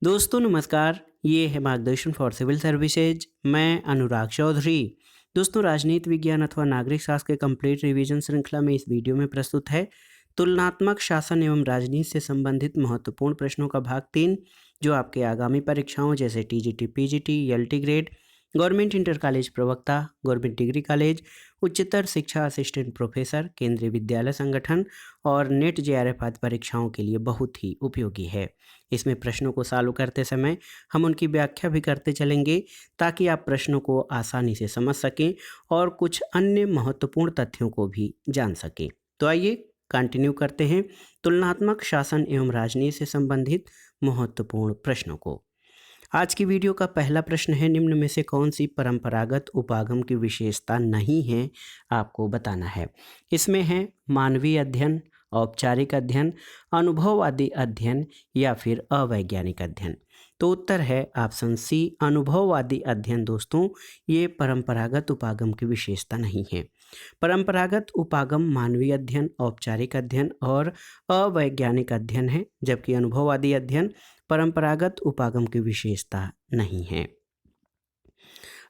दोस्तों नमस्कार। ये है मार्गदर्शन फॉर सिविल सर्विसेज। मैं अनुराग चौधरी। दोस्तों राजनीति विज्ञान अथवा नागरिक शास्त्र के कंप्लीट रिवीजन श्रृंखला में इस वीडियो में प्रस्तुत है तुलनात्मक शासन एवं राजनीति से संबंधित महत्वपूर्ण प्रश्नों का भाग 3, जो आपके आगामी परीक्षाओं जैसे TGT, PGT, LT grade, government inter college प्रवक्ता, गवर्नमेंट डिग्री कॉलेज, उच्चतर शिक्षा असिस्टेंट प्रोफेसर, केंद्रीय विद्यालय संगठन और नेट जेआरएफ आदि परीक्षाओं के लिए बहुत ही उपयोगी है। इसमें प्रश्नों को सॉल्व करते समय हम उनकी व्याख्या भी करते चलेंगे ताकि आप प्रश्नों को आसानी से समझ सकें और कुछ अन्य महत्वपूर्ण तथ्यों को भी जान सकें। तो आइए कंटिन्यू करते हैं तुलनात्मक शासन एवं राजनीति से संबंधित महत्वपूर्ण प्रश्नों को। आज की वीडियो का पहला प्रश्न है, निम्न में से कौन सी परंपरागत उपागम की विशेषता नहीं है, आपको बताना है। इसमें है मानवीय अध्ययन, औपचारिक अध्ययन, अनुभववादी अध्ययन या फिर अवैज्ञानिक अध्ययन। तो उत्तर है ऑप्शन सी, अनुभववादी अध्ययन। दोस्तों ये परंपरागत उपागम की विशेषता नहीं है। परंपरागत उपागम मानवीय अध्ययन, औपचारिक अध्ययन और अवैज्ञानिक अध्ययन है, जबकि अनुभववादी अध्ययन परंपरागत उपागम की विशेषता नहीं है।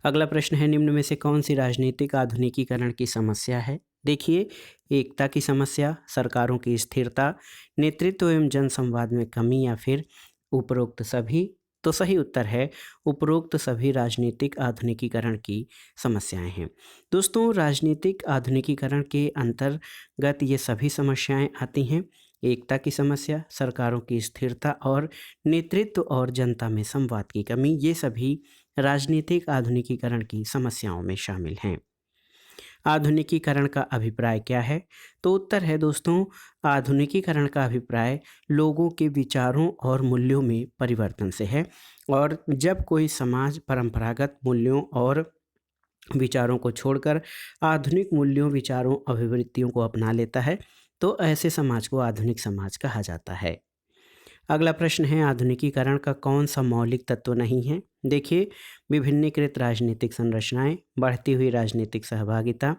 अगला प्रश्न है, निम्न में से कौन सी राजनीतिक आधुनिकीकरण की समस्या है। देखिए, एकता की समस्या, सरकारों की स्थिरता, नेतृत्व एवं जनसंवाद में कमी या फिर उपरोक्त सभी। तो सही उत्तर है उपरोक्त सभी राजनीतिक आधुनिकीकरण की समस्याएं हैं। दोस्तों राजनीतिक आधुनिकीकरण के अंतर्गत ये सभी समस्याएं आती हैं। एकता की समस्या, सरकारों की स्थिरता और नेतृत्व और जनता में संवाद की कमी, ये सभी राजनीतिक आधुनिकीकरण की समस्याओं में शामिल हैं। आधुनिकीकरण का अभिप्राय क्या है। तो उत्तर है दोस्तों, आधुनिकीकरण का अभिप्राय लोगों के विचारों और मूल्यों में परिवर्तन से है। और जब कोई समाज परंपरागत मूल्यों और विचारों को छोड़कर आधुनिक मूल्यों, विचारों, अभिवृत्तियों को अपना लेता है, तो ऐसे समाज को आधुनिक समाज कहा जाता है। अगला प्रश्न है, आधुनिकीकरण का कौन सा मौलिक तत्व नहीं है। देखिए, विभिन्नीकृत राजनीतिक संरचनाएं, बढ़ती हुई राजनीतिक सहभागिता,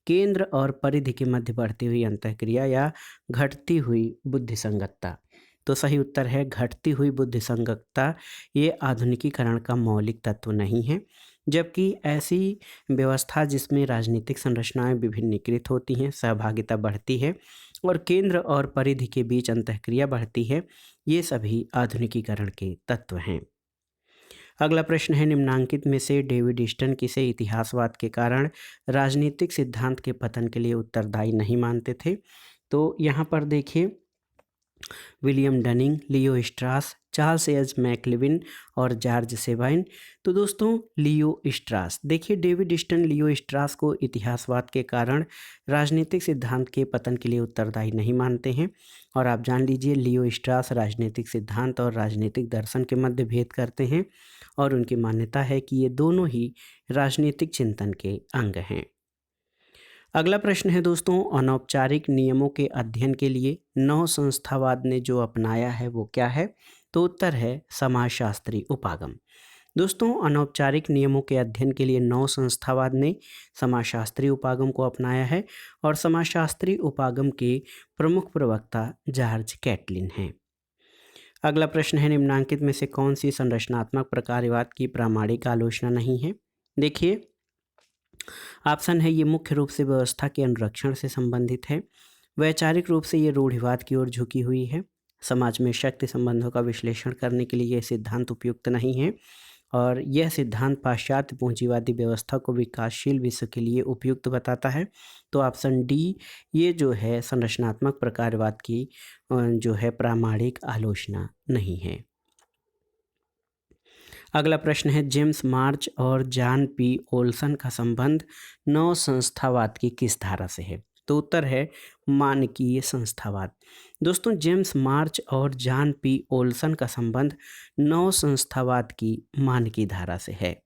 केंद्र और परिधि के मध्य बढ़ती हुई अंतःक्रिया या घटती हुई बुद्धिसंगतता। तो सही उत्तर है घटती हुई बुद्धिसंगतता। ये आधुनिकीकरण का मौलिक तत्व नहीं है, जबकि ऐसी व्यवस्था जिसमें राजनीतिक संरचनाएं विभिन्नीकृत होती हैं, सहभागिता बढ़ती है और केंद्र और परिधि के बीच अंतःक्रिया बढ़ती है, ये सभी आधुनिकीकरण के तत्व हैं। अगला प्रश्न है, निम्नांकित में से डेविड ईस्टन किसे इतिहासवाद के कारण राजनीतिक सिद्धांत के पतन के लिए उत्तरदायी नहीं मानते थे। तो यहाँ पर देखिए, विलियम डनिंग, लियो स्ट्रास, चार्ल्स एज मैकलिविन और जॉर्ज सेबाइन। तो दोस्तों लियो स्ट्रास। देखिए, डेविड ईस्टन लियो स्ट्रास को इतिहासवाद के कारण राजनीतिक सिद्धांत के पतन के लिए उत्तरदायी नहीं मानते हैं। और आप जान लीजिए, लियो स्ट्रास राजनीतिक सिद्धांत और राजनीतिक दर्शन के मध्य भेद करते हैं और उनकी मान्यता है कि ये दोनों ही राजनीतिक चिंतन के अंग हैं। अगला प्रश्न है दोस्तों, अनौपचारिक नियमों के अध्ययन के लिए नव संस्थावाद ने जो अपनाया है वो क्या है। तो उत्तर है समाजशास्त्री उपागम। दोस्तों अनौपचारिक नियमों के अध्ययन के लिए नव संस्थावाद ने समाजशास्त्री उपागम को अपनाया है और समाजशास्त्री उपागम के प्रमुख प्रवक्ता जॉर्ज कैटलिन हैं। अगला प्रश्न है, निम्नांकित में से कौन सी संरचनात्मक प्रकारवाद की प्रामाणिक आलोचना नहीं है। देखिए, ऑप्शन है ये मुख्य रूप से व्यवस्था के अनुरक्षण से संबंधित है, वैचारिक रूप से ये रूढ़िवाद की ओर झुकी हुई है, समाज में शक्ति संबंधों का विश्लेषण करने के लिए यह सिद्धांत उपयुक्त नहीं है और यह सिद्धांत पाश्चात्य पूंजीवादी व्यवस्था को विकासशील विश्व के लिए उपयुक्त बताता है। तो ऑप्शन डी ये जो है संरचनात्मक प्रकारवाद की जो है प्रामाणिक आलोचना नहीं है। अगला प्रश्न है, जेम्स मार्च और जॉन पी ओल्सन का संबंध नव संस्थावाद की किस धारा से है। तो उत्तर है मानकीय संस्थावाद। दोस्तों जेम्स मार्च और जॉन पी ओल्सन का संबंध नव संस्थावाद की मानकीय धारा से है।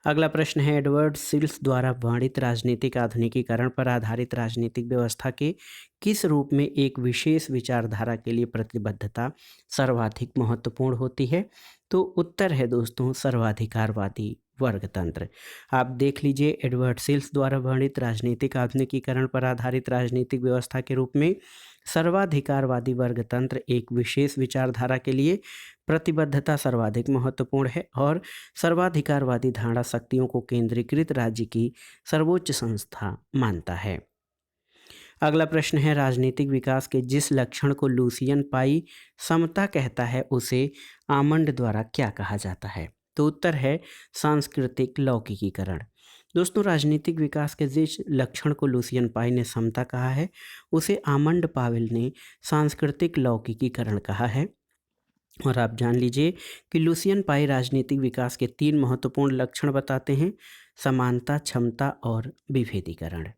अगला प्रश्न है, एडवर्ड सिल्स द्वारा वर्णित राजनीतिक आधुनिकीकरण पर आधारित राजनीतिक व्यवस्था के किस रूप में एक विशेष विचारधारा के लिए प्रतिबद्धता सर्वाधिक महत्वपूर्ण होती है। तो उत्तर है दोस्तों सर्वाधिकारवादी वर्गतंत्र। आप देख लीजिए, एडवर्ड सिल्स द्वारा वर्णित राजनीतिक आधुनिकीकरण पर आधारित राजनीतिक व्यवस्था के रूप में सर्वाधिकारवादी वर्गतंत्र एक विशेष विचारधारा के लिए प्रतिबद्धता सर्वाधिक महत्वपूर्ण है और सर्वाधिकारवादी धारणा शक्तियों को केंद्रीकृत राज्य की सर्वोच्च संस्था मानता है। अगला प्रश्न है, राजनीतिक विकास के जिस लक्षण को लुसियन पाई समता कहता है उसे आमंड द्वारा क्या कहा जाता है? तो उत्तर है सांस्कृतिक लौकिकीकरण। दोस्तों, राजनीतिक विकास के जिस लक्षण को लुसियन पाई ने समता कहा है उसे आमंड पावेल ने सांस्कृतिक लौकिकीकरण कहा है। और आप जान लीजिए कि लुसियन पाई राजनीतिक विकास के 3 महत्वपूर्ण लक्षण बताते हैं: समानता, क्षमता और विभेदीकरण।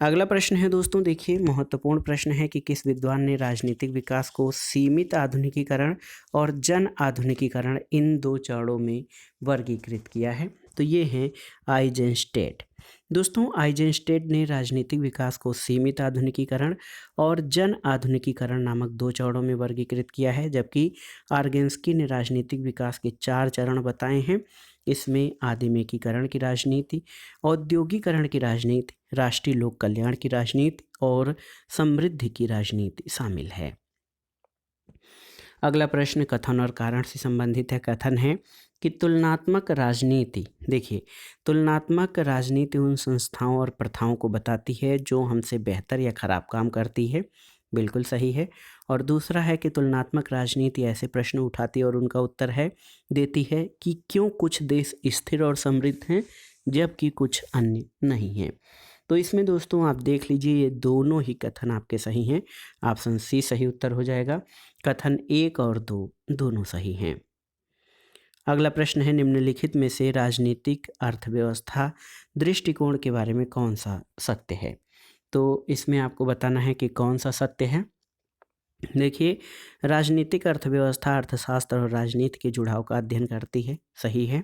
अगला प्रश्न है दोस्तों, देखिए महत्वपूर्ण प्रश्न है कि किस विद्वान ने राजनीतिक विकास को सीमित आधुनिकीकरण और जन आधुनिकीकरण इन 2 चरणों में वर्गीकृत किया है? तो ये हैं आइजेंस्टेड। दोस्तों, आइजेंस्टेड ने राजनीतिक विकास को सीमित आधुनिकीकरण और जन आधुनिकीकरण नामक 2 चरणों में वर्गीकृत किया है, जबकि आर्गेंस्की ने राजनीतिक विकास के 4 चरण बताए हैं। इसमें आदिमेकीकरण की राजनीति, औद्योगिकरण की राजनीति, राष्ट्रीय लोक कल्याण की राजनीति और समृद्धि की राजनीति शामिल है। अगला प्रश्न कथन और कारण से संबंधित है। कथन है कि तुलनात्मक राजनीति, देखिए तुलनात्मक राजनीति उन संस्थाओं और प्रथाओं को बताती है जो हमसे बेहतर या खराब काम करती है। बिल्कुल सही है। और दूसरा है कि तुलनात्मक राजनीति ऐसे प्रश्न उठाती है और उनका उत्तर है देती है कि क्यों कुछ देश स्थिर और समृद्ध हैं जबकि कुछ अन्य नहीं हैं। तो इसमें दोस्तों आप देख लीजिए, ये दोनों ही कथन आपके सही हैं। ऑप्शन सी सही उत्तर हो जाएगा। कथन 1 और 2 दोनों सही हैं। अगला प्रश्न है, निम्नलिखित में से राजनीतिक अर्थव्यवस्था दृष्टिकोण के बारे में कौन सा सत्य है? तो इसमें आपको बताना है कि कौन सा सत्य है। देखिए, राजनीतिक अर्थव्यवस्था अर्थशास्त्र और राजनीति के जुड़ाव का अध्ययन करती है, सही है।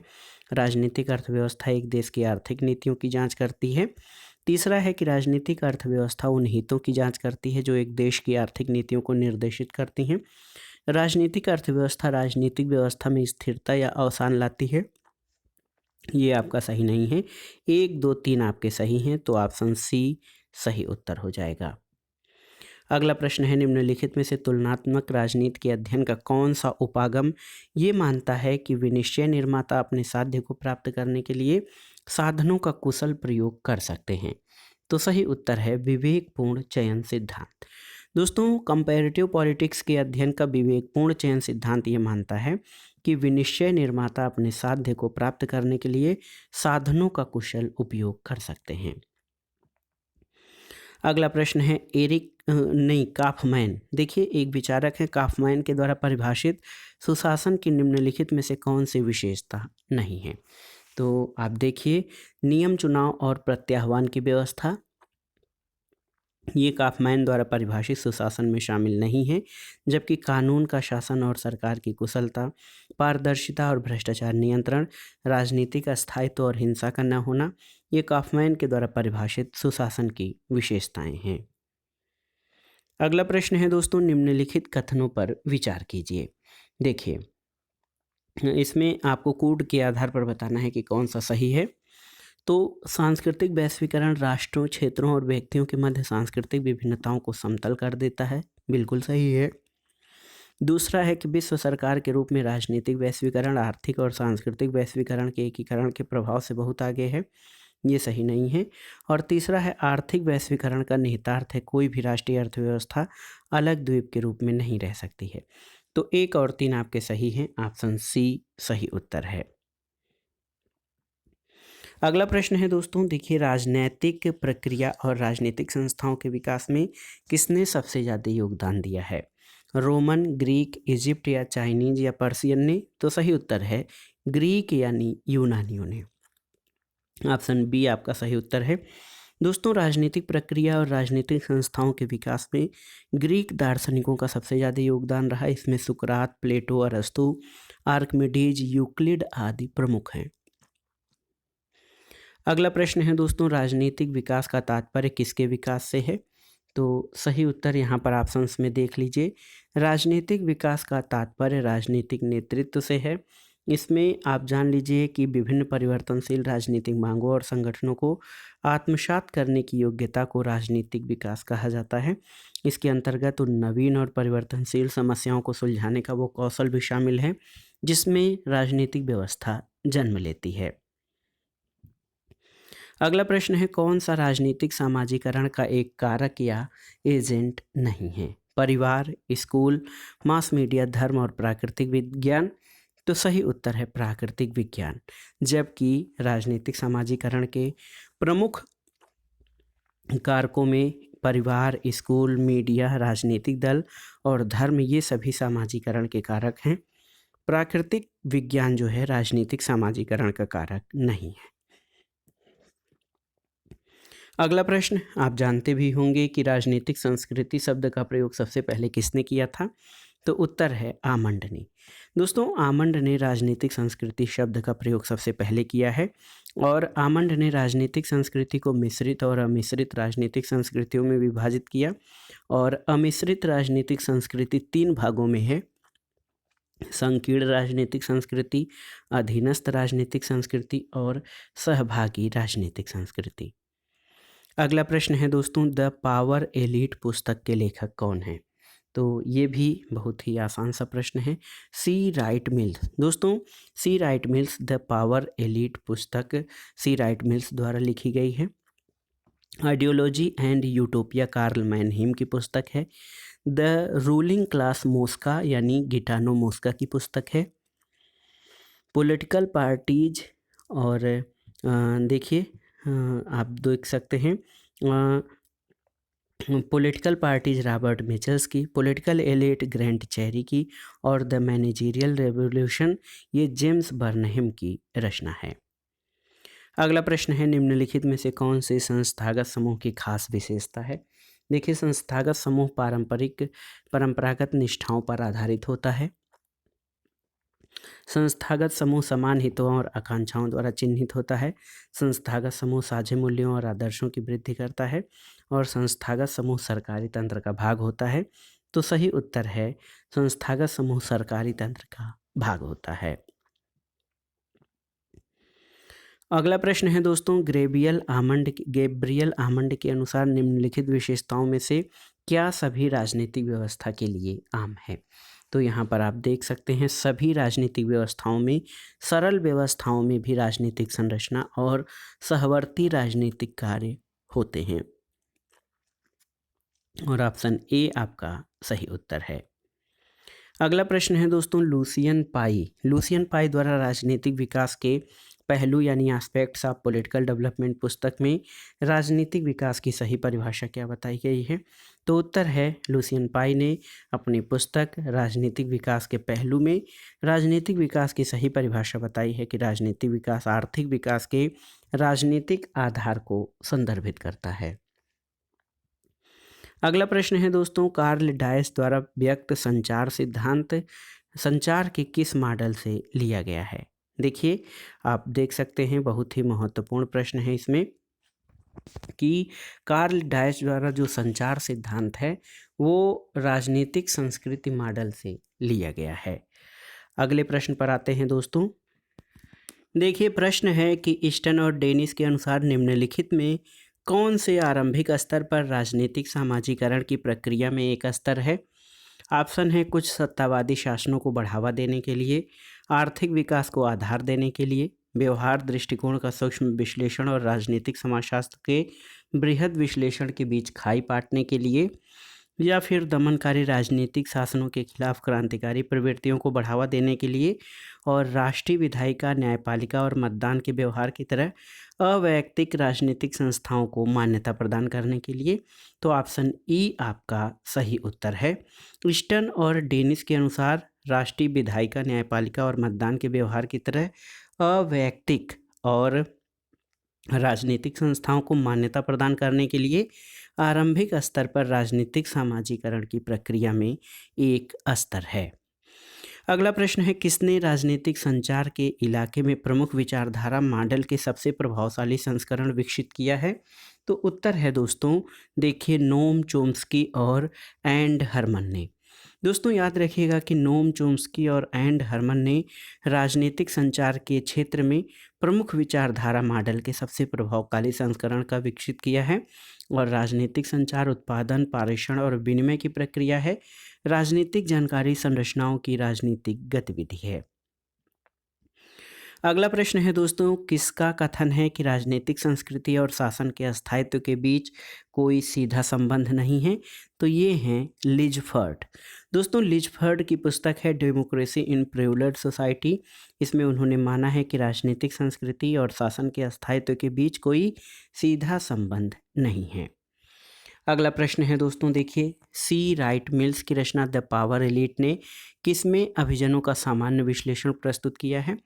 राजनीतिक अर्थव्यवस्था एक देश की आर्थिक नीतियों की जांच करती है। तीसरा है कि राजनीतिक अर्थव्यवस्था उन हितों की जांच करती है जो एक देश की आर्थिक नीतियों को निर्देशित करती हैं। राजनीतिक अर्थव्यवस्था राजनीतिक व्यवस्था में स्थिरता या अवसान लाती है। ये आपका सही नहीं है। 1, 2, 3 आपके सही हैं, तो ऑप्शन सी सही उत्तर हो जाएगा। अगला प्रश्न है, निम्नलिखित में से तुलनात्मक राजनीति के अध्ययन का कौन सा उपागम ये मानता है कि विनिश्चय निर्माता अपने साध्य को प्राप्त करने के लिए साधनों का कुशल प्रयोग कर सकते हैं? तो सही उत्तर है विवेकपूर्ण चयन सिद्धांत। दोस्तों, कंपैरेटिव पॉलिटिक्स के अध्ययन का विवेकपूर्ण चयन सिद्धांत ये मानता है कि विनिश्चय निर्माता अपने साध्य को प्राप्त करने के लिए साधनों का कुशल उपयोग कर सकते हैं। अगला प्रश्न है, काफमैन, देखिए एक विचारक है, काफमैन के द्वारा परिभाषित सुशासन की निम्नलिखित में से कौन सी विशेषता नहीं है? तो आप देखिए, नियम, चुनाव और प्रत्याह्वान की व्यवस्था, ये काफमैन द्वारा परिभाषित सुशासन में शामिल नहीं है, जबकि कानून का शासन और सरकार की कुशलता, पारदर्शिता और भ्रष्टाचार नियंत्रण, राजनीतिक अस्थायित्व और हिंसा का न होना, ये काफमैन के द्वारा परिभाषित सुशासन की विशेषताएं हैं। अगला प्रश्न है दोस्तों, निम्नलिखित कथनों पर विचार कीजिए। देखिए, इसमें आपको कोड के आधार पर बताना है कि कौन सा सही है। तो सांस्कृतिक वैश्वीकरण राष्ट्रों, क्षेत्रों और व्यक्तियों के मध्य सांस्कृतिक विभिन्नताओं को समतल कर देता है, बिल्कुल सही है। दूसरा है कि विश्व सरकार के रूप में राजनीतिक वैश्वीकरण आर्थिक और सांस्कृतिक वैश्वीकरण के एकीकरण के प्रभाव से बहुत आगे है, ये सही नहीं है। और तीसरा है, आर्थिक वैश्वीकरण का निहितार्थ है कोई भी राष्ट्रीय अर्थव्यवस्था अलग द्वीप के रूप में नहीं रह सकती है। तो 1 और 3 आपके सही हैं, ऑप्शन सी सही उत्तर है। अगला प्रश्न है दोस्तों, देखिए राजनैतिक प्रक्रिया और राजनीतिक संस्थाओं के विकास में किसने सबसे ज़्यादा योगदान दिया है? रोमन, ग्रीक, इजिप्ट या चाइनीज या पर्शियन ने? तो सही उत्तर है ग्रीक यानी यूनानियों ने। ऑप्शन बी आपका सही उत्तर है। दोस्तों, राजनीतिक प्रक्रिया और राजनीतिक संस्थाओं के विकास में ग्रीक दार्शनिकों का सबसे ज़्यादा योगदान रहा। इसमें सुकरात, प्लेटो, अरस्तु, आर्किमिडीज, यूक्लिड आदि प्रमुख हैं। अगला प्रश्न है दोस्तों, राजनीतिक विकास का तात्पर्य किसके विकास से है? तो सही उत्तर यहाँ पर ऑप्शंस में देख लीजिए। राजनीतिक विकास का तात्पर्य राजनीतिक नेतृत्व से है। इसमें आप जान लीजिए कि विभिन्न परिवर्तनशील राजनीतिक मांगों और संगठनों को आत्मसात करने की योग्यता को राजनीतिक विकास कहा जाता है। इसके अंतर्गत उन नवीन और परिवर्तनशील समस्याओं को सुलझाने का वो कौशल भी शामिल है जिसमें राजनीतिक व्यवस्था जन्म लेती है। अगला प्रश्न है, कौन सा राजनीतिक सामाजिकरण का एक कारक या एजेंट नहीं है? परिवार, स्कूल, मास मीडिया, धर्म और प्राकृतिक विज्ञान। तो सही उत्तर है प्राकृतिक विज्ञान। जबकि राजनीतिक सामाजिकरण के प्रमुख कारकों में परिवार, स्कूल, मीडिया, राजनीतिक दल और धर्म ये सभी सामाजिकरण के कारक हैं। प्राकृतिक विज्ञान जो है राजनीतिक सामाजिकरण का कारक नहीं है। अगला प्रश्न, आप जानते भी होंगे कि राजनीतिक संस्कृति शब्द का प्रयोग सबसे पहले किसने किया था? तो उत्तर है आमंड ने। दोस्तों, आमंड ने राजनीतिक संस्कृति शब्द का प्रयोग सबसे पहले किया है और आमंड ने राजनीतिक संस्कृति को मिश्रित और अमिश्रित राजनीतिक संस्कृतियों में विभाजित किया। और अमिश्रित राजनीतिक संस्कृति 3 भागों में है: संकीर्ण राजनीतिक संस्कृति, अधीनस्थ राजनीतिक संस्कृति और सहभागी राजनीतिक संस्कृति। अगला प्रश्न है दोस्तों, द पावर एलीट पुस्तक के लेखक कौन हैं? तो ये भी बहुत ही आसान सा प्रश्न है, सी राइट मिल्स। दोस्तों, C Wright Mills the power elite पुस्तक सी राइट मिल्स द्वारा लिखी गई है। Ideology and utopia Karl Mannheim की पुस्तक है। द रूलिंग क्लास मोस्का यानी गिटानो मोस्का की पुस्तक है। पॉलिटिकल पार्टीज और देखिए आप देख सकते हैं पॉलिटिकल पार्टीज रॉबर्ट मिचल्स की, पॉलिटिकल एलिट ग्रैंट चेरी की और द मैनेजरियल रेवोल्यूशन ये जेम्स बर्नहेम की रचना है। अगला प्रश्न है, निम्नलिखित में से कौन से संस्थागत समूह की खास विशेषता है? देखिए, संस्थागत समूह परंपरागत निष्ठाओं पर आधारित होता है। संस्थागत समूह समान हितों और आकांक्षाओं द्वारा चिन्हित होता है। संस्थागत समूह साझे मूल्यों और आदर्शों की वृद्धि करता है और संस्थागत समूह सरकारी तंत्र का भाग होता है। तो सही उत्तर है संस्थागत समूह सरकारी तंत्र का भाग होता है। अगला प्रश्न है दोस्तों, गैब्रियल आमंड के अनुसार निम्नलिखित विशेषताओं में से क्या सभी राजनीतिक व्यवस्था के लिए आम है? तो यहाँ पर आप देख सकते हैं सभी राजनीतिक व्यवस्थाओं में, सरल व्यवस्थाओं में भी राजनीतिक संरचना और सहवर्ती राजनीतिक कार्य होते हैं और ऑप्शन ए आपका सही उत्तर है। अगला प्रश्न है दोस्तों, लुसियन पाई द्वारा राजनीतिक विकास के पहलू यानी एस्पेक्ट्स ऑफ पॉलिटिकल डेवलपमेंट पुस्तक में राजनीतिक विकास की सही परिभाषा क्या बताई गई है? तो उत्तर है लुसियन पाई ने अपनी पुस्तक राजनीतिक विकास के पहलू में राजनीतिक विकास की सही परिभाषा बताई है कि राजनीतिक विकास आर्थिक विकास के राजनीतिक आधार को संदर्भित करता है। अगला प्रश्न है दोस्तों, कार्ल डायस द्वारा व्यक्त संचार सिद्धांत संचार के किस मॉडल से लिया गया है? देखिए, आप देख सकते हैं बहुत ही महत्वपूर्ण प्रश्न है इसमें कि कार्ल डायस द्वारा जो संचार सिद्धांत है वो राजनीतिक संस्कृति मॉडल से लिया गया है। अगले प्रश्न पर आते हैं दोस्तों। देखिए, प्रश्न है कि ईस्टन और डेनिस के अनुसार निम्नलिखित में कौन से आरंभिक स्तर पर राजनीतिक सामाजिकरण की प्रक्रिया में एक स्तर है? ऑप्शन है कुछ सत्तावादी शासनों को बढ़ावा देने के लिए, आर्थिक विकास को आधार देने के लिए, व्यवहार दृष्टिकोण का सूक्ष्म विश्लेषण और राजनीतिक समाजशास्त्र के बृहद विश्लेषण के बीच खाई पाटने के लिए, या फिर दमनकारी राजनीतिक शासनों के खिलाफ क्रांतिकारी प्रवृत्तियों को बढ़ावा देने के लिए और राष्ट्रीय विधायिका, न्यायपालिका और मतदान के व्यवहार की तरह अवैयक्तिक राजनीतिक संस्थाओं को मान्यता प्रदान करने के लिए। तो ऑप्शन ई आपका सही उत्तर है। ईस्टन और डेनिस के अनुसार राष्ट्रीय विधायिका, न्यायपालिका और मतदान के व्यवहार की तरह अवैयक्तिक और राजनीतिक संस्थाओं को मान्यता प्रदान करने के लिए आरंभिक स्तर पर राजनीतिक सामाजिकरण की प्रक्रिया में एक स्तर है। अगला प्रश्न है, किसने राजनीतिक संचार के इलाके में प्रमुख विचारधारा मॉडल के सबसे प्रभावशाली संस्करण विकसित किया है? तो उत्तर है दोस्तों, देखिए नोम चोम्स्की और एंड हरमन ने। दोस्तों, याद रखिएगा कि नोम चोम्स्की और एंड हरमन ने राजनीतिक संचार के क्षेत्र में प्रमुख विचारधारा मॉडल के सबसे प्रभावशाली संस्करण का विकसित किया है। और राजनीतिक संचार उत्पादन, पारेषण और विनिमय की प्रक्रिया है। राजनीतिक जानकारी संरचनाओं की राजनीतिक गतिविधि है। अगला प्रश्न है दोस्तों, किसका कथन है कि राजनीतिक संस्कृति और शासन के स्थायित्व के बीच कोई सीधा संबंध नहीं है? तो ये हैं लिजफर्ड। दोस्तों, लिजफर्ड की पुस्तक है डेमोक्रेसी इन प्रिविलेज्ड सोसाइटी। इसमें उन्होंने माना है कि राजनीतिक संस्कृति और शासन के स्थायित्व के बीच कोई सीधा संबंध नहीं है। अगला प्रश्न है दोस्तों, देखिए, सी राइट मिल्स की रचना द पावर एलीट ने किसमें अभिजनों का सामान्य विश्लेषण प्रस्तुत किया है?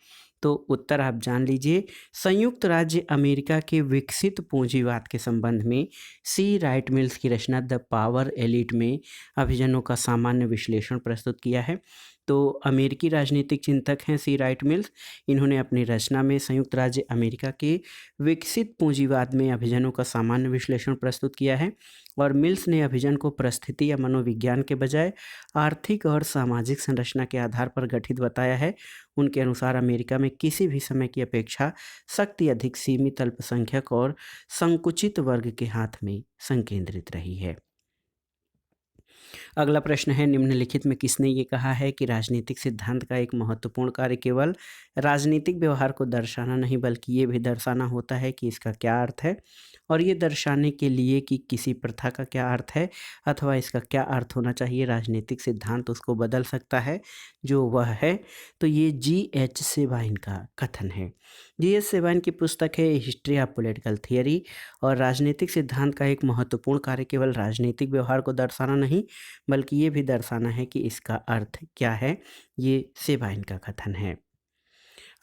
तो उत्तर आप जान लीजिए। संयुक्त राज्य अमेरिका के विकसित पूंजीवाद के संबंध में सी राइट मिल्स की रचना द पावर एलीट में अभिजनों का सामान्य विश्लेषण प्रस्तुत किया है। तो अमेरिकी राजनीतिक चिंतक हैं सी राइट मिल्स। इन्होंने अपनी रचना में संयुक्त राज्य अमेरिका के विकसित पूंजीवाद में अभिजनों का सामान्य विश्लेषण प्रस्तुत किया है। और मिल्स ने अभिजन को परिस्थिति या मनोविज्ञान के बजाय आर्थिक और सामाजिक संरचना के आधार पर गठित बताया है। उनके अनुसार अमेरिका में किसी भी समय की अपेक्षा शक्ति अधिक सीमित, अल्पसंख्यक और संकुचित वर्ग के हाथ में संकेंद्रित रही है। अगला प्रश्न है, निम्नलिखित में किसने ये कहा है कि राजनीतिक सिद्धांत का एक महत्वपूर्ण कार्य केवल राजनीतिक व्यवहार को दर्शाना नहीं बल्कि ये भी दर्शाना होता है कि इसका क्या अर्थ है, और ये दर्शाने के लिए कि किसी प्रथा का क्या अर्थ है अथवा इसका क्या अर्थ होना चाहिए, राजनीतिक सिद्धांत उसको बदल सकता है जो वह है। तो ये G.H. सेबाइन का कथन है। G.H. सेबाइन की पुस्तक है हिस्ट्री ऑफ पॉलिटिकल थियरी। और राजनीतिक सिद्धांत का एक महत्वपूर्ण कार्य केवल राजनीतिक व्यवहार को दर्शाना नहीं बल्कि ये भी दर्शाना है कि इसका अर्थ क्या है, ये सेबाइन का कथन है।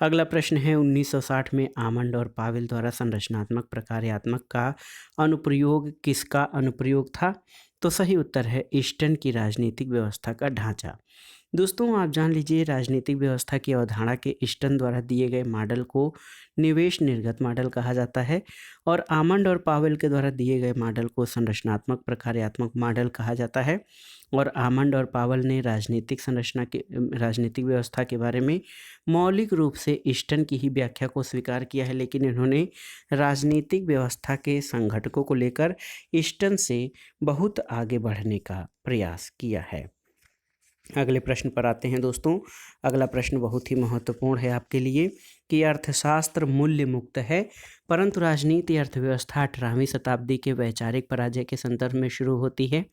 अगला प्रश्न है, 1960 में आमंड और पावेल द्वारा संरचनात्मक प्रकार्यात्मक का अनुप्रयोग किसका अनुप्रयोग था? तो सही उत्तर है ईस्टर्न की राजनीतिक व्यवस्था का ढांचा। दोस्तों, आप जान लीजिए, राजनीतिक व्यवस्था की अवधारणा के ईस्टर्न द्वारा दिए गए मॉडल को निवेश निर्गत मॉडल कहा जाता है। और आमंड और पावेल के द्वारा दिए गए मॉडल को संरचनात्मक प्रकार्यात्मक मॉडल कहा जाता है। और आमंड और पावेल ने राजनीतिक व्यवस्था के बारे में मौलिक रूप से ईस्टर्न की ही व्याख्या को स्वीकार किया है, लेकिन इन्होंने राजनीतिक व्यवस्था के संघटकों को लेकर ईस्टर्न से बहुत आगे बढ़ने का प्रयास किया है। अगले प्रश्न पर आते हैं दोस्तों। अगला प्रश्न बहुत ही महत्वपूर्ण है आपके लिए कि अर्थशास्त्र मूल्य मुक्त है परंतु राजनीति अर्थव्यवस्था 18वीं शताब्दी के वैचारिक पराजय के संदर्भ में शुरू होती है।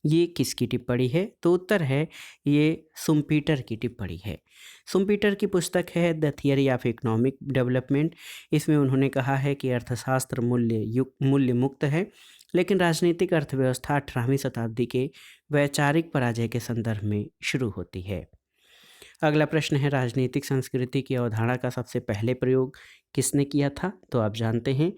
ये किसकी टिप्पणी है? तो उत्तर है ये सुम्पीटर की टिप्पणी है। सुम्पीटर की पुस्तक है the theory of economic development. इसमें उन्होंने कहा है कि अर्थशास्त्र मूल्य मुक्त है लेकिन राजनीतिक अर्थव्यवस्था 18वीं शताब्दी के वैचारिक पराजय के संदर्भ में शुरू होती है। अगला प्रश्न है, राजनीतिक संस्कृति की अवधारणा का सबसे पहले प्रयोग किसने किया था? तो आप जानते हैं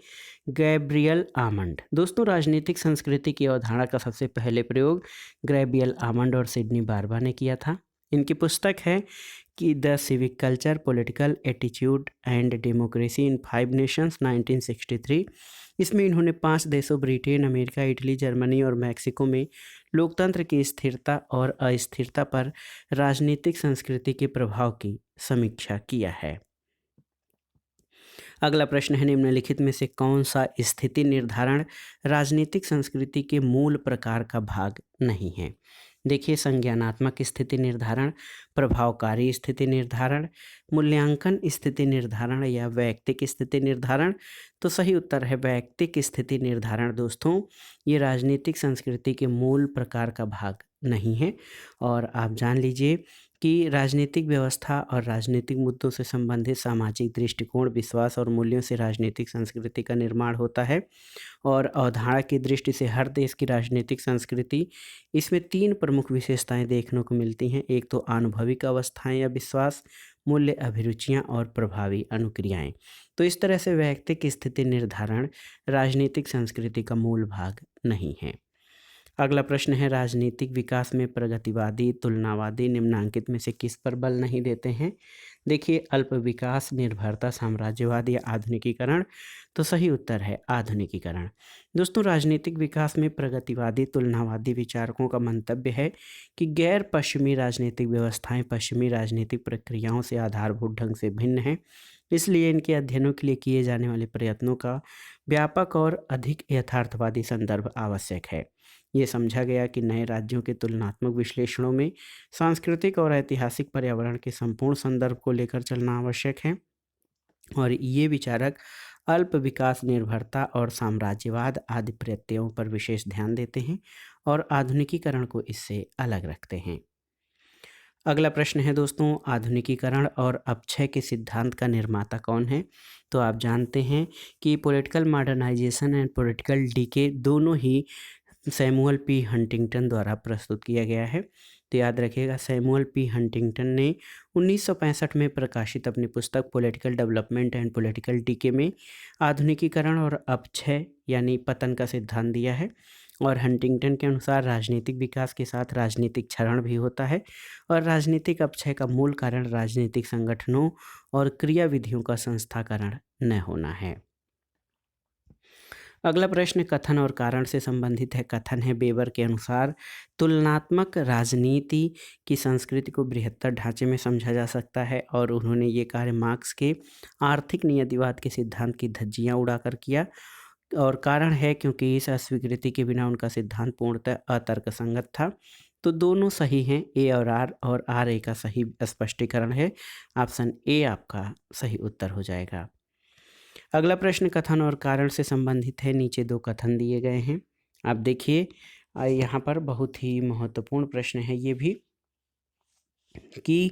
गैब्रियल आमंड। दोस्तों, राजनीतिक संस्कृति की अवधारणा का सबसे पहले प्रयोग गैब्रियल आमंड और सिडनी बार्बा ने किया था। इनकी पुस्तक है कि the civic culture, political attitude and democracy in 5 Nations 1963। इसमें इन्होंने 5 देशों ब्रिटेन, अमेरिका, इटली, जर्मनी और मैक्सिको में लोकतंत्र की स्थिरता और अस्थिरता पर राजनीतिक संस्कृति के प्रभाव की समीक्षा किया है। अगला प्रश्न है, निम्नलिखित में से कौन सा स्थिति निर्धारण राजनीतिक संस्कृति के मूल प्रकार का भाग नहीं है? देखिए, संज्ञानात्मक स्थिति निर्धारण, प्रभावकारी स्थिति निर्धारण, मूल्यांकन स्थिति निर्धारण या वैयक्तिक स्थिति निर्धारण। तो सही उत्तर है वैयक्तिक स्थिति निर्धारण। दोस्तों, ये राजनीतिक संस्कृति के मूल प्रकार का भाग नहीं है। और आप जान लीजिए कि राजनीतिक व्यवस्था और राजनीतिक मुद्दों से संबंधित सामाजिक दृष्टिकोण, विश्वास और मूल्यों से राजनीतिक संस्कृति का निर्माण होता है। और अवधारणा की दृष्टि से हर देश की राजनीतिक संस्कृति, इसमें 3 प्रमुख विशेषताएं देखने को मिलती हैं। एक तो आनुभविक अवस्थाएं या विश्वास, मूल्य, अभिरुचियां और प्रभावी अनुक्रियाएं। तो इस तरह से वैयक्तिक स्थिति निर्धारण राजनीतिक संस्कृति का मूल भाग नहीं है। अगला प्रश्न है, राजनीतिक विकास में प्रगतिवादी, तुलनावादी निम्नांकित में से किस पर बल नहीं देते हैं? देखिए, अल्प विकास, निर्भरता, साम्राज्यवाद या आधुनिकीकरण। तो सही उत्तर है आधुनिकीकरण। दोस्तों, राजनीतिक विकास में प्रगतिवादी, तुलनावादी विचारकों का मंतव्य है कि गैर पश्चिमी राजनीतिक व्यवस्थाएं पश्चिमी राजनीतिक प्रक्रियाओं से आधारभूत ढंग से भिन्न हैं। इसलिए इनके अध्ययनों के लिए किए जाने वाले प्रयत्नों का व्यापक और अधिक यथार्थवादी संदर्भ आवश्यक है। ये समझा गया कि नए राज्यों के तुलनात्मक विश्लेषणों में सांस्कृतिक और ऐतिहासिक पर्यावरण के संपूर्ण संदर्भ को लेकर चलना आवश्यक है, और ये विचारक अल्प विकास निर्भरता और साम्राज्यवाद आदि प्रत्ययों पर विशेष ध्यान देते हैं और आधुनिकीकरण को इससे अलग रखते हैं। अगला प्रश्न है दोस्तों, आधुनिकीकरण और अपक्षय के सिद्धांत का निर्माता कौन है? तो आप जानते हैं कि political modernisation and political decay दोनों ही सैमुअल पी हंटिंगटन द्वारा प्रस्तुत किया गया है। तो याद रखिएगा, सैमुअल पी हंटिंगटन ने 1965 में प्रकाशित अपनी पुस्तक political development and political decay में आधुनिकीकरण और अपक्षय यानी पतन का सिद्धांत दिया है। और हंटिंगटन के अनुसार राजनीतिक विकास के साथ राजनीतिक क्षरण भी होता है, और राजनीतिक अपक्षय का मूल कारण राजनीतिक संगठनों और क्रियाविधियों का संस्थाकरण न होना है। अगला प्रश्न कथन और कारण से संबंधित है। कथन है, बेबर के अनुसार तुलनात्मक राजनीति की संस्कृति को बृहत्तर ढांचे में समझा जा सकता है, और उन्होंने ये कार्य मार्क्स के आर्थिक नियतिवाद के सिद्धांत की धज्जियां उड़ाकर किया। और कारण है क्योंकि इस अस्वीकृति के बिना उनका सिद्धांत पूर्णतः अतर्कसंगत था। तो दोनों सही हैं, ए और आर ए का सही स्पष्टीकरण है। ऑप्शन ए आपका सही उत्तर हो जाएगा। अगला प्रश्न कथन और कारण से संबंधित है। नीचे दो कथन दिए गए हैं, आप देखिए। यहाँ पर बहुत ही महत्वपूर्ण प्रश्न है ये भी कि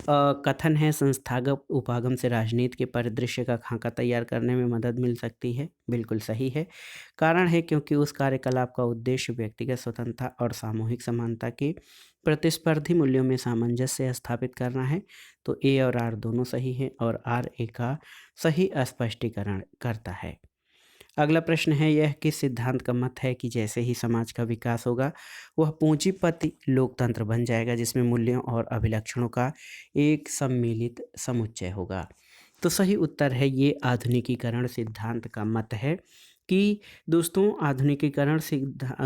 कथन है, संस्थागत उपागम से राजनीति के परिदृश्य का खाका तैयार करने में मदद मिल सकती है। बिल्कुल सही है। कारण है क्योंकि उस कार्यकलाप का उद्देश्य व्यक्तिगत स्वतंत्रता और सामूहिक समानता के प्रतिस्पर्धी मूल्यों में सामंजस्य स्थापित करना है। तो ए और आर दोनों सही हैं, और आर ए का सही स्पष्टीकरण करता है। अगला प्रश्न है, यह किस सिद्धांत का मत है कि जैसे ही समाज का विकास होगा वह पूंजीपति लोकतंत्र बन जाएगा जिसमें मूल्यों और अभिलक्षणों का एक सम्मिलित समुच्चय होगा। तो सही उत्तर है ये आधुनिकीकरण सिद्धांत का मत है कि दोस्तों आधुनिकीकरण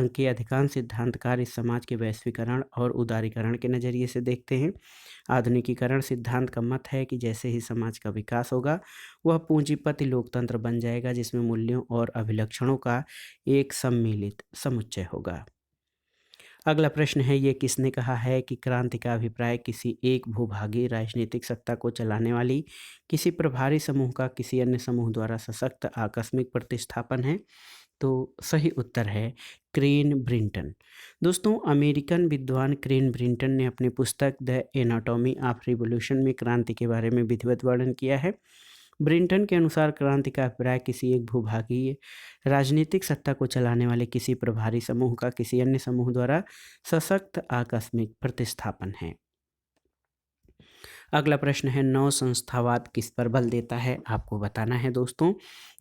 के अधिकांश सिद्धांतकार इस समाज के वैश्वीकरण और उदारीकरण के नज़रिए से देखते हैं। आधुनिकीकरण सिद्धांत का मत है कि जैसे ही समाज का विकास होगा वह पूंजीपति लोकतंत्र बन जाएगा जिसमें मूल्यों और अभिलक्षणों का एक सम्मिलित समुच्चय होगा। अगला प्रश्न है, ये किसने कहा है कि क्रांति का अभिप्राय किसी एक भूभागी राजनीतिक सत्ता को चलाने वाली किसी प्रभारी समूह का किसी अन्य समूह द्वारा सशक्त आकस्मिक प्रतिस्थापन है? तो सही उत्तर है क्रेन ब्रिंटन। दोस्तों अमेरिकन विद्वान क्रेन ब्रिंटन ने अपनी पुस्तक द एनाटॉमी ऑफ रिवॉल्यूशन में क्रांति के बारे में विधिवत वर्णन किया है। ब्रिंटन के अनुसार क्रांति का अभिप्राय किसी एक भूभागीय राजनीतिक सत्ता को चलाने वाले किसी प्रभारी समूह का किसी अन्य समूह द्वारा सशक्त आकस्मिक प्रतिस्थापन है। अगला प्रश्न है, नव संस्थावाद किस पर बल देता है? आपको बताना है दोस्तों।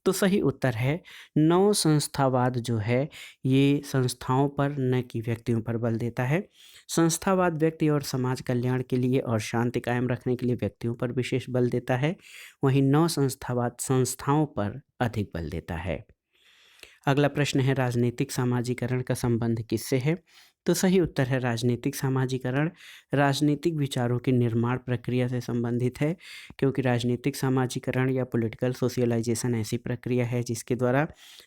तो सही उत्तर है, नव संस्थावाद जो है ये संस्थाओं पर न कि व्यक्तियों पर बल देता है। संस्थावाद व्यक्ति और समाज कल्याण के लिए और शांति कायम रखने के लिए व्यक्तियों पर विशेष बल देता है, वहीं नव संस्थावाद संस्थाओं पर अधिक बल देता है। अगला प्रश्न है, राजनीतिक सामाजिकरण का संबंध किससे है? तो सही उत्तर है, राजनीतिक सामाजिकरण राजनीतिक विचारों की निर्माण प्रक्रिया से संबंधित है, क्योंकि राजनीतिक सामाजिकरण या पॉलिटिकल सोशलाइजेशन ऐसी प्रक्रिया है जिसके द्वारा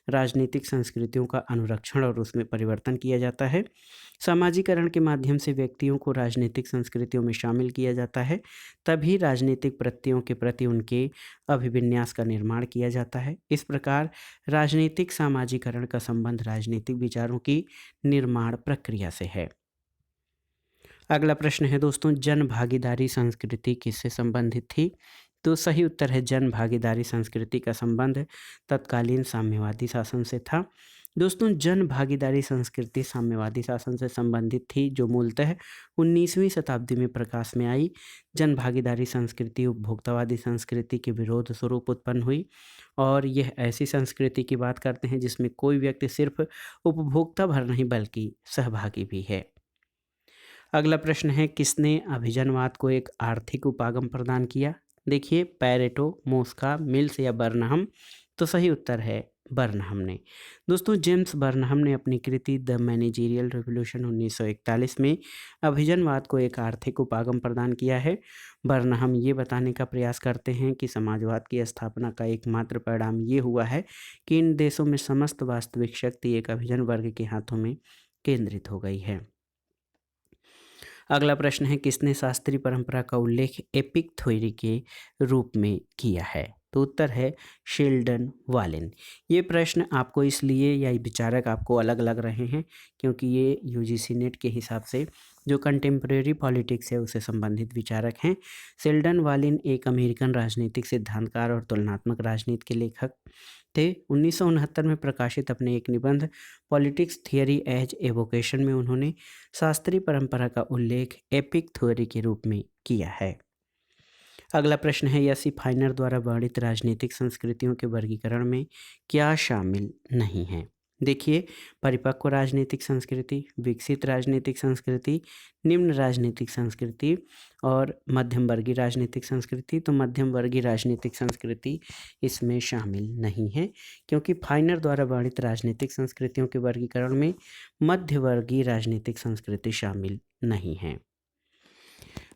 राजनीतिक संस्कृतियों का अनुरक्षण और उसमें परिवर्तन किया जाता है। सामाजिकरण के माध्यम से व्यक्तियों को राजनीतिक संस्कृतियों में शामिल किया जाता है, तभी राजनीतिक प्रत्ययों के प्रति उनके अभिविन्यास का निर्माण किया जाता है। इस प्रकार राजनीतिक सामाजिकरण का संबंध राजनीतिक विचारों की निर्माण प्रक्रिया से है। अगला प्रश्न है दोस्तों, जन भागीदारी संस्कृति किससे संबंधित थी? तो सही उत्तर है, जन भागीदारी संस्कृति का संबंध तत्कालीन साम्यवादी शासन से था। दोस्तों जन भागीदारी संस्कृति साम्यवादी शासन से संबंधित थी, जो मूलतः 19वीं शताब्दी में प्रकाश में आई। जन भागीदारी संस्कृति उपभोक्तावादी संस्कृति के विरोध स्वरूप उत्पन्न हुई, और यह ऐसी संस्कृति की बात करते हैं जिसमें कोई व्यक्ति सिर्फ उपभोक्ता भर नहीं बल्कि सहभागी भी है। अगला प्रश्न है, किसने अभिजनवाद को एक आर्थिक उपागम प्रदान किया? देखिए, पैरेटो, मोस्का, मिल्स या बर्नहम। तो सही उत्तर है बर्नहम ने। दोस्तों जेम्स बर्नहम ने अपनी कृति द मैनेजीरियल रिवॉल्यूशन 1941 में अभिजनवाद को एक आर्थिक उपागम प्रदान किया है। बर्नहम ये बताने का प्रयास करते हैं कि समाजवाद की स्थापना का एकमात्र परिणाम ये हुआ है कि इन देशों में समस्त वास्तविक शक्ति एक अभिजन वर्ग के हाथों में केंद्रित हो गई है। अगला प्रश्न है, किसने शास्त्रीय परंपरा का उल्लेख एपिक थ्योरी के रूप में किया है? तो उत्तर है शेल्डन वालिन। ये प्रश्न आपको इसलिए या विचारक आपको अलग लग रहे हैं क्योंकि ये यूजीसी नेट के हिसाब से जो कंटेम्प्रेरी पॉलिटिक्स है उससे संबंधित विचारक हैं। शेल्डन वालिन एक अमेरिकन राजनीतिक सिद्धांतकार और तुलनात्मक राजनीति के लेखक थे। 1969 में प्रकाशित अपने एक निबंध पॉलिटिक्स थियरी एज एवोकेशन में उन्होंने शास्त्रीय परंपरा का उल्लेख एपिक थ्योरी के रूप में किया है। अगला प्रश्न है, यसी फाइनर द्वारा वर्णित राजनीतिक संस्कृतियों के वर्गीकरण में क्या शामिल नहीं है? देखिए, परिपक्व राजनीतिक संस्कृति, विकसित राजनीतिक संस्कृति, निम्न राजनीतिक संस्कृति और मध्यम वर्गीय राजनीतिक संस्कृति। तो मध्यम वर्गीय राजनीतिक संस्कृति इसमें शामिल नहीं है क्योंकि फाइनर द्वारा वर्णित राजनीतिक संस्कृतियों के वर्गीकरण में मध्य वर्गीय राजनीतिक संस्कृति शामिल नहीं है।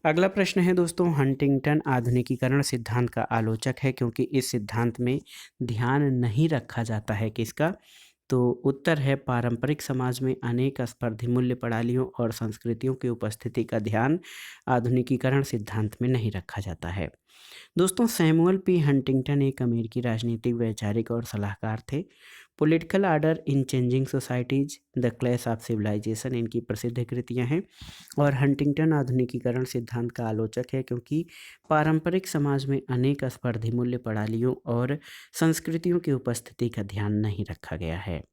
अगला प्रश्न है दोस्तों, हंटिंगटन आधुनिकीकरण सिद्धांत का आलोचक है क्योंकि इस सिद्धांत में ध्यान नहीं रखा जाता है किसका? तो उत्तर है पारंपरिक समाज में अनेक स्पर्धी मूल्य प्रणालियों और संस्कृतियों की उपस्थिति का ध्यान आधुनिकीकरण सिद्धांत में नहीं रखा जाता है। दोस्तों सैमुअल पी हंटिंगटन एक अमेरिकी राजनीतिक वैचारिक और सलाहकार थे। Political order in changing societies, the clash of civilisation इनकी प्रसिद्ध कृतियां हैं। और हंटिंगटन आधुनिकीकरण सिद्धांत का आलोचक है क्योंकि पारंपरिक समाज में अनेक स्पर्धी मूल्य प्रणालियों और संस्कृतियों की उपस्थिति का ध्यान नहीं रखा गया है।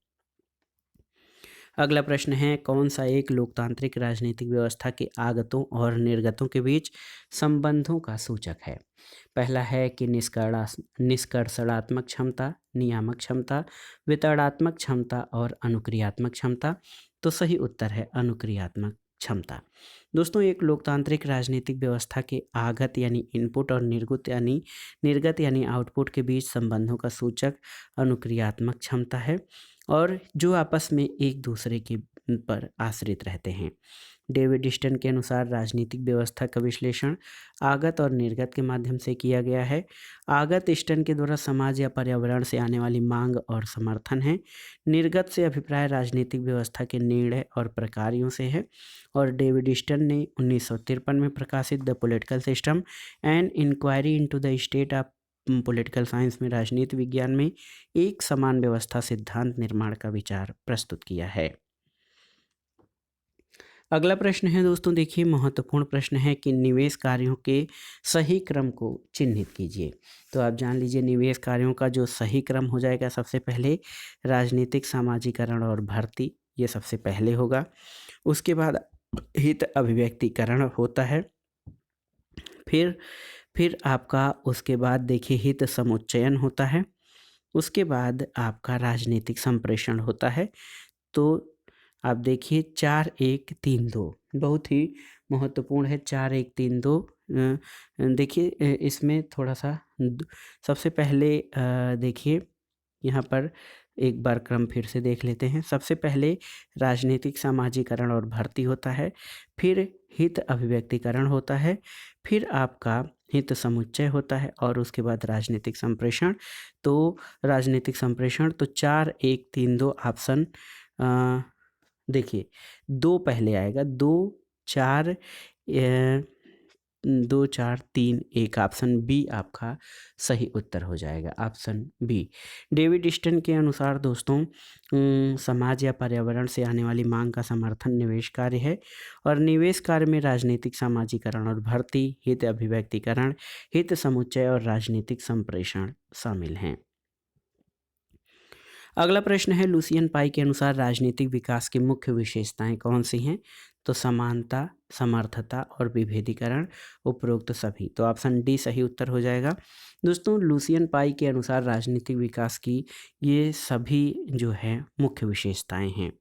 अगला प्रश्न है, कौन सा एक लोकतांत्रिक राजनीतिक व्यवस्था के आगतों और निर्गतों के बीच संबंधों का सूचक है? पहला है कि निष्कर्षणात्मक क्षमता, नियामक क्षमता, वितरणात्मक क्षमता और अनुक्रियात्मक क्षमता। तो सही उत्तर है अनुक्रियात्मक क्षमता। दोस्तों एक लोकतांत्रिक राजनीतिक व्यवस्था के आगत यानी इनपुट और निर्गत यानी आउटपुट के बीच संबंधों का सूचक अनुक्रियात्मक क्षमता है और जो आपस में एक दूसरे के पर आश्रित रहते हैं। डेविड स्टन के अनुसार राजनीतिक व्यवस्था का विश्लेषण आगत और निर्गत के माध्यम से किया गया है। आगत स्टन के द्वारा समाज या पर्यावरण से आने वाली मांग और समर्थन है। निर्गत से अभिप्राय राजनीतिक व्यवस्था के निर्णय और प्रकारों से है। और डेविड स्टन ने 1953 में प्रकाशित the political system and inquiry into the state of political science में राजनीति विज्ञान में एक समान व्यवस्था सिद्धांत निर्माण का विचार प्रस्तुत किया है। अगला प्रश्न है दोस्तों, देखिए महत्वपूर्ण प्रश्न है कि निवेश कार्यों के सही क्रम को चिन्हित कीजिए। तो आप जान लीजिए निवेश कार्यों का जो सही क्रम हो जाएगा, सबसे पहले राजनीतिक सामाजिकरण और भर्ती, ये सबसे पहले होगा। उसके बाद हित अभिव्यक्तिकरण होता है। फिर आपका उसके बाद देखिए हित समुच्चयन होता है। उसके बाद आपका राजनीतिक संप्रेषण होता है। तो आप देखिए 4-1-3-2 बहुत ही महत्वपूर्ण है। 4-1-3-2 देखिए इसमें थोड़ा सा सबसे पहले देखिए यहाँ पर एक बार क्रम फिर से देख लेते हैं। सबसे पहले राजनीतिक सामाजिकरण और भर्ती होता है, फिर हित अभिव्यक्तिकरण होता है, फिर आपका हित समुच्चय होता है और उसके बाद राजनीतिक संप्रेषण। तो राजनीतिक संप्रेषण तो 4-1-3-2 ऑप्शन देखिए 2 पहले आएगा, 2-4-3-1 ऑप्शन बी आपका सही उत्तर हो जाएगा, ऑप्शन बी। डेविड स्टन के अनुसार दोस्तों समाज या पर्यावरण से आने वाली मांग का समर्थन निवेश कार्य है और निवेश कार्य में राजनीतिक सामाजिकरण और भर्ती, हित अभिव्यक्तिकरण, हित समुच्चय और राजनीतिक संप्रेषण शामिल हैं। अगला प्रश्न है, लुसियन पाई के अनुसार राजनीतिक विकास की मुख्य विशेषताएं कौन सी हैं? तो समानता, समर्थता और विभेदीकरण, उपरोक्त सभी। तो ऑप्शन डी सही उत्तर हो जाएगा। दोस्तों लुसियन पाई के अनुसार राजनीतिक विकास की ये सभी जो है मुख्य विशेषताएं हैं।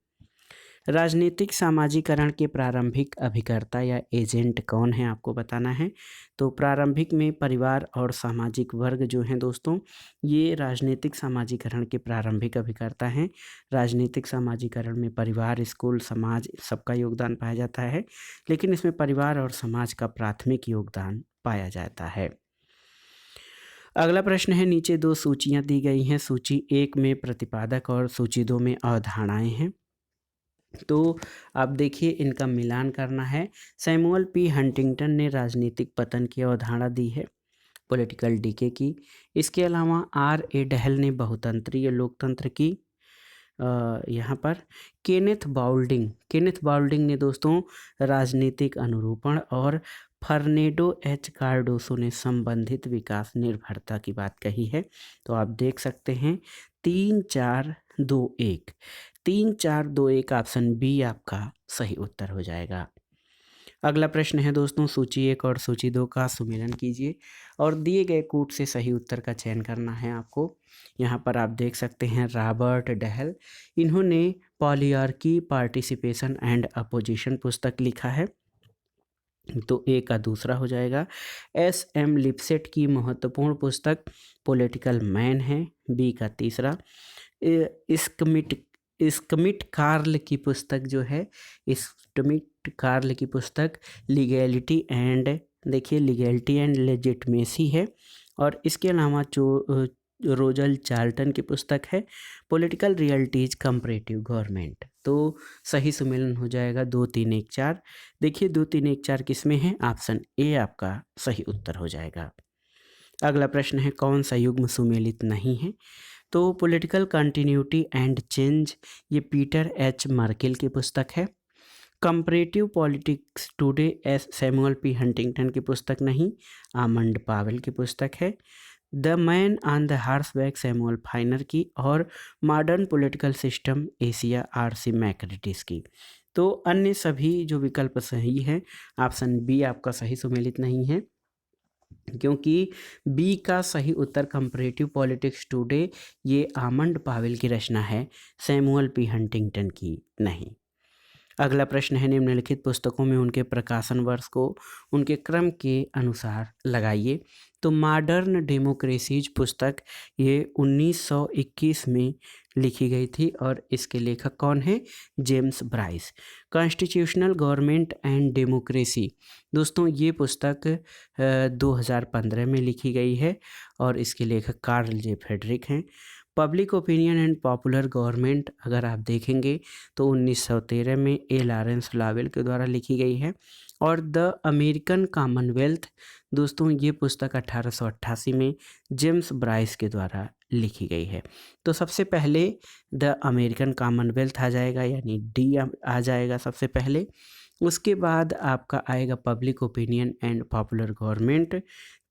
राजनीतिक सामाजिकरण के प्रारंभिक अभिकर्ता या एजेंट कौन है, आपको बताना है। तो प्रारंभिक में परिवार और सामाजिक वर्ग जो हैं दोस्तों, ये राजनीतिक सामाजिकरण के प्रारंभिक अभिकर्ता हैं। राजनीतिक सामाजिकरण में परिवार, स्कूल, समाज सबका योगदान पाया जाता है, लेकिन इसमें परिवार और समाज का प्राथमिक योगदान पाया जाता है। अगला प्रश्न है, नीचे दो सूचियां दी गई हैं। सूची 1 में प्रतिपादक और सूची 2 में अवधारणाएं हैं। तो आप देखिए, इनका मिलान करना है। सैमुअल पी हंटिंगटन ने राजनीतिक पतन की अवधारणा दी है, पॉलिटिकल डीके की। इसके अलावा R.A. डहल ने बहुतंत्रीय लोकतंत्र की। यहाँ पर केनेथ बाउल्डिंग ने दोस्तों राजनीतिक अनुरूपण, और फर्नेडो एच कार्डोसो ने संबंधित विकास निर्भरता की बात कही है। तो आप देख सकते हैं 3-4-2-1 3-4-2-1 ऑप्शन बी आपका सही उत्तर हो जाएगा। अगला प्रश्न है दोस्तों, सूची 1 और सूची 2 का सुमेलन कीजिए और दिए गए कूट से सही उत्तर का चयन करना है आपको। यहाँ पर आप देख सकते हैं रॉबर्ट डहल, इन्होंने पॉलियार्की, पार्टिसिपेशन एंड अपोजिशन पुस्तक लिखा है, तो ए का दूसरा हो जाएगा। S.M. लिपसेट की महत्वपूर्ण पुस्तक पॉलिटिकल मैन है, बी का तीसरा। स्मिट कार्ल की पुस्तक जो है, स्मिट कार्ल की पुस्तक लीगैलिटी एंड लेजिटमेसी है। और इसके अलावा जो रोजल चार्ल्टन की पुस्तक है पॉलिटिकल रियलिटीज कंपैरेटिव गवर्नमेंट। तो सही सुमेलन हो जाएगा 2, 3, 1, 4। देखिए 2, 3, 1, 4 किस में है, ऑप्शन ए आपका सही उत्तर हो जाएगा। अगला प्रश्न है, कौन सा युग्म सुमेलित नहीं है। तो पॉलिटिकल कंटिन्यूटी एंड चेंज, ये पीटर एच मार्केल की पुस्तक है। Comparative politics today, Samuel P Huntington की पुस्तक नहीं, आमंड पावेल की पुस्तक है। The man on the horseback, Samuel फाइनर की। और modern political system Asia, R.C. मैकरिटिस की। तो अन्य सभी जो विकल्प सही है, ऑप्शन बी आपका सही सुमेलित नहीं है, क्योंकि बी का सही उत्तर कंपैरेटिव पॉलिटिक्स टुडे, ये आमंड पावेल की रचना है, सैमुअल पी हंटिंगटन की नहीं। अगला प्रश्न है, निम्नलिखित पुस्तकों में उनके प्रकाशन वर्ष को उनके क्रम के अनुसार लगाइए। तो मॉडर्न डेमोक्रेसीज पुस्तक ये 1921 में लिखी गई थी, और इसके लेखक कौन है, James Bryce. Constitutional government and democracy, दोस्तों ये पुस्तक 2015 में लिखी गई है, और इसके लेखक कार्ल जे फ्रेडरिक हैं। Public opinion and popular government अगर आप देखेंगे तो 1913 में ए लॉरेंस लावेल के द्वारा लिखी गई है। और द अमेरिकन कॉमनवेल्थ, दोस्तों ये पुस्तक 1888 में जेम्स ब्राइस के द्वारा लिखी गई है। तो सबसे पहले द अमेरिकन कॉमनवेल्थ आ जाएगा, यानी डी आ जाएगा सबसे पहले। उसके बाद आपका आएगा public opinion and popular government,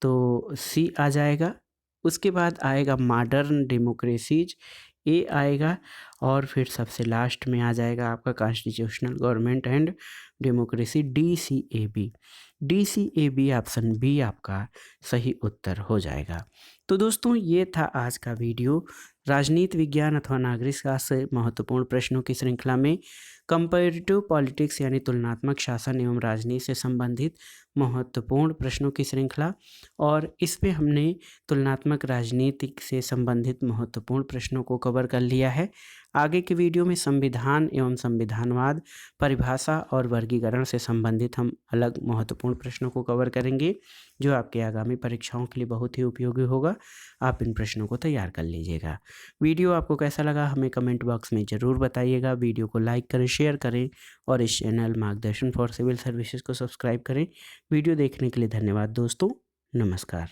तो सी आ जाएगा। उसके बाद आएगा मॉडर्न डेमोक्रेसीज, ए आएगा। और फिर सबसे लास्ट में आ जाएगा आपका constitutional government and democracy, DCAB option B आपका सही उत्तर हो जाएगा। तो दोस्तों ये था आज का वीडियो। राजनीति विज्ञान अथवा नागरिक शास्त्र से महत्वपूर्ण प्रश्नों की श्रृंखला में कंपैरेटिव पॉलिटिक्स यानी तुलनात्मक शासन एवं राजनीति से संबंधित महत्वपूर्ण प्रश्नों की श्रृंखला, और इसमें हमने तुलनात्मक राजनीति से संबंधित महत्वपूर्ण प्रश्नों को कवर कर लिया है। आगे के वीडियो में संविधान एवं संविधानवाद, परिभाषा और वर्गीकरण से संबंधित हम अलग महत्वपूर्ण प्रश्नों को कवर करेंगे, जो आपके आगामी परीक्षाओं के लिए बहुत ही उपयोगी होगा। आप इन प्रश्नों को तैयार कर लीजिएगा। वीडियो आपको कैसा लगा हमें कमेंट बॉक्स में ज़रूर बताइएगा। वीडियो को लाइक करें, शेयर करें, और इस चैनल मार्गदर्शन फॉर सिविल सर्विसेज को सब्सक्राइब करें। वीडियो देखने के लिए धन्यवाद दोस्तों, नमस्कार।